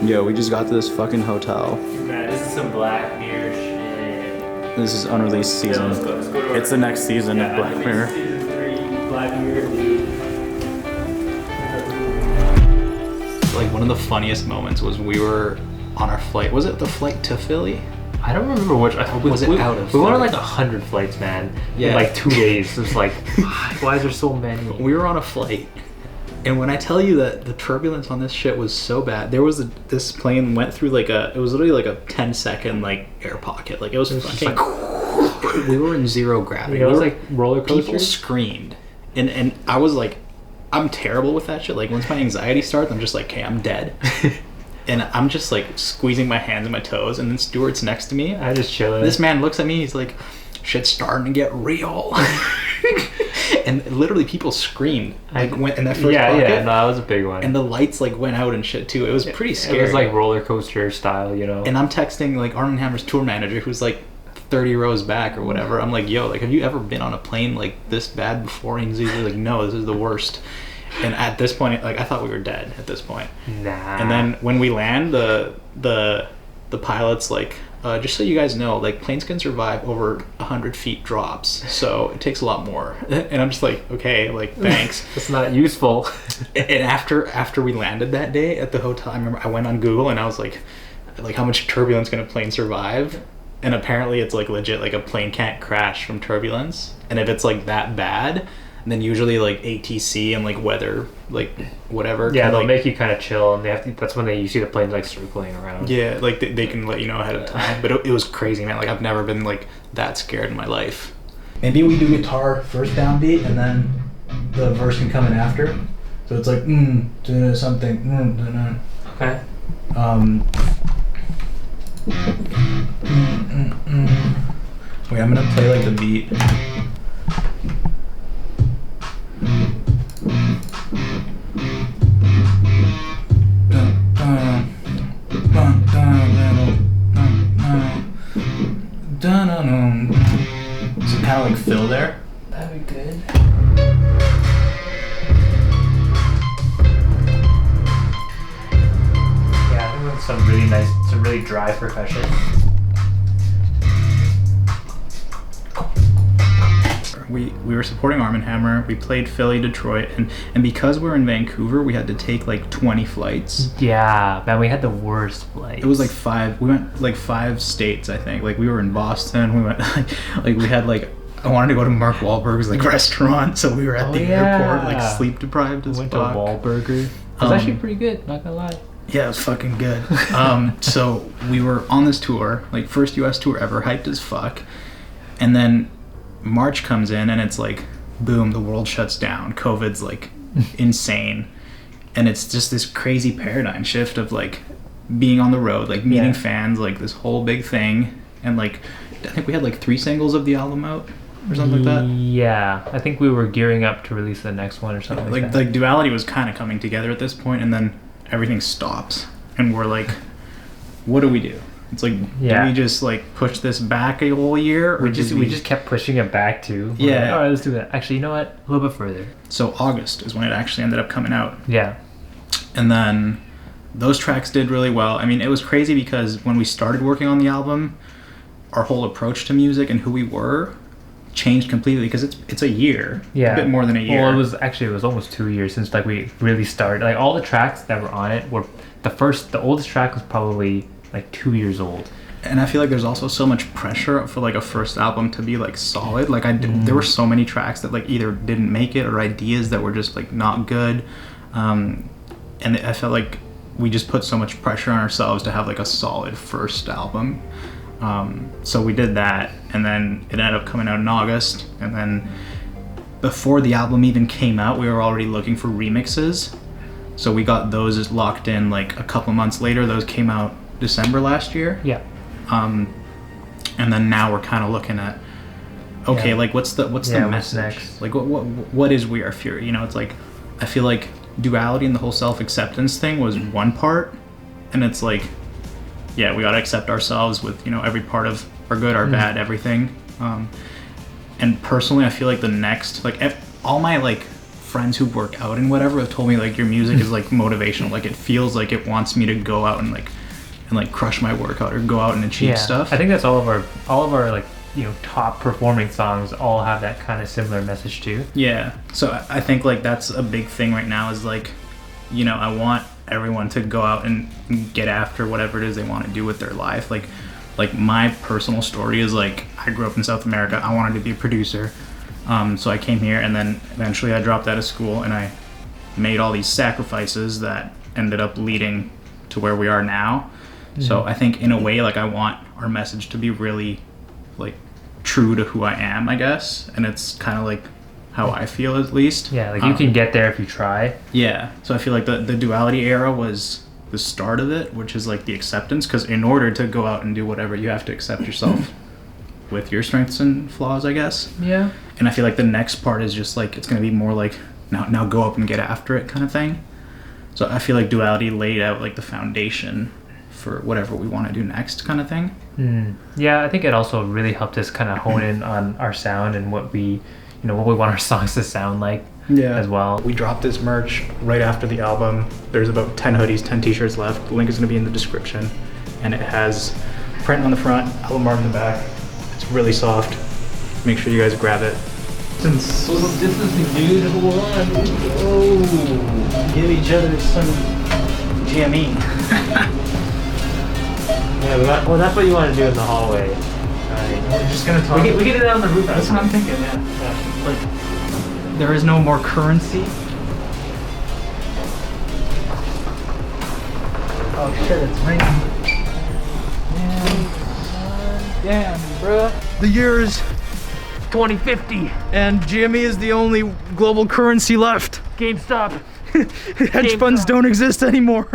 Yo, we just got to this fucking hotel. Man, this is some Black Mirror shit. This is unreleased season. Yeah, let's go to It's the next season of Black Mirror. Season 3, Black Mirror, dude. Like, one of the funniest moments was we were on our flight. Was it the flight to Philly? I don't remember which. Was it out of We went on Philly? like 100 flights, man. Yeah. In like 2 days. It's like, why is there so many? We were on a flight. And when I tell you that the turbulence on this shit was so bad, there was this plane went through it was literally like a 10-second like air pocket. Like it was fucking, we were in zero gravity. You know, it was like roller coasters. People screamed. And I was like, I'm terrible with that shit. Like once my anxiety starts, I'm just like, okay, I'm dead. And I'm just like squeezing my hands and my toes. And then Stuart's next to me. I just chilling. This man looks at me, he's like, shit's starting to get real. And literally people screamed like went in that first pocket. Yeah, no, that was a big one. And the lights like went out and shit too. It was pretty scary. It was like roller coaster style, you know. And I'm texting like Arm & Hammer's tour manager, who's like 30 rows back or whatever. I'm like, yo, like have you ever been on a plane like this bad before? And he's like, no, this is the worst. And at this point, like I thought we were dead at this point. Nah. And then when we land, the pilot's like, just so you guys know, like planes can survive over 100 feet drops, so it takes a lot more. And I'm just like, okay, like thanks. It's not useful. And after we landed that day at the hotel, I remember I went on Google and I was like how much turbulence can a plane survive? And apparently it's like legit, like a plane can't crash from turbulence. And if it's like that bad, then usually like ATC and like weather, like whatever. Yeah, can, they'll like, make you kind of chill, and that's when you see the planes like circling around. yeah, like they can let you know ahead of time. But it was crazy, man. Like I've never been like that scared in my life. Maybe we do guitar first downbeat and then the verse can come in after. So it's like something. Okay. Wait, I'm gonna play like the beat. So kind of like fill there. That'd be good. Yeah, I think that's some really dry percussion. We were supporting Arm & Hammer. We played Philly, Detroit, and because we're in Vancouver, we had to take like 20 flights. Yeah, man, we had the worst flights. It was like 5. We went like 5 states, I think. Like we were in Boston. We went like we had like I wanted to go to Mark Wahlberg's like restaurant, so we were at the airport like sleep deprived as went fuck. to Wahlburger. It was actually pretty good, not gonna lie. Yeah, it was fucking good. So we were on this tour, like first US tour ever, hyped as fuck, and then March comes in and it's like, boom, the world shuts down. COVID's like insane. And it's just this crazy paradigm shift of like being on the road, like meeting fans, like this whole big thing. And like, I think we had like 3 singles of the album out or something like that. Yeah, I think we were gearing up to release the next one or something like that. Like Duality was kind of coming together at this point, and then everything stops. And we're like, what do we do? It's like, do we just like push this back a whole year? Or we just kept pushing it back too. Yeah. Like, all right, let's do that. Actually, you know what? A little bit further. So August is when it actually ended up coming out. Yeah. And then those tracks did really well. I mean, it was crazy because when we started working on the album, our whole approach to music and who we were changed completely because it's a year. Yeah. A bit more than a year. Well, it was almost 2 years since like we really started. Like all the tracks that were on it were the oldest track was probably like 2 years old. And I feel like there's also so much pressure for like a first album to be like solid. Like there were so many tracks that like either didn't make it or ideas that were just like not good. And I felt like we just put so much pressure on ourselves to have like a solid first album. So we did that, and then it ended up coming out in August. And then before the album even came out, we were already looking for remixes. So we got those locked in like a couple months later. Those came out December last year. Yeah. And then now we're kind of looking at, okay, like what's the message? Next? Like what is We Are Fury? You know, it's like I feel like Duality and the whole self-acceptance thing was one part, and it's like, yeah, we gotta accept ourselves with, you know, every part of our good, our bad, everything. And personally, I feel like the next, like all my like friends who work out and whatever have told me like your music is like motivational. Like it feels like it wants me to go out and like crush my workout or go out and achieve stuff. I think that's all of our like, you know, top performing songs all have that kind of similar message too. Yeah. So I think like that's a big thing right now is like, you know, I want everyone to go out and get after whatever it is they want to do with their life. Like my personal story is like I grew up in South America. I wanted to be a producer. So I came here and then eventually I dropped out of school and I made all these sacrifices that ended up leading to where we are now. Mm-hmm. So I think in a way like I want our message to be really like true to who I am, I guess. And it's kind of like how I feel at least. Yeah, like you can get there if you try. Yeah. So I feel like the duality era was the start of it, which is like the acceptance, because in order to go out and do whatever, you have to accept yourself with your strengths and flaws, I guess. Yeah. And I feel like the next part is just like it's going to be more like now go up and get after it kind of thing. So I feel like duality laid out like the foundation for whatever we want to do next kind of thing. Yeah, I think it also really helped us kind of hone in on our sound and what we want our songs to sound like as well. We dropped this merch right after the album. There's about 10 hoodies, 10 t-shirts left. The link is going to be in the description. And it has print on the front, album art in the back. It's really soft. Make sure you guys grab it. This is the beautiful one. Oh, give each other some GME. Yeah, well, that's what you want to do in the hallway. We're just gonna talk. We can do that on the roof. That's what I'm thinking. Yeah. Like, there is no more currency. Oh shit! It's raining. Damn, bruh. The year is 2050. And GME is the only global currency left. GameStop. Hedge funds don't exist anymore.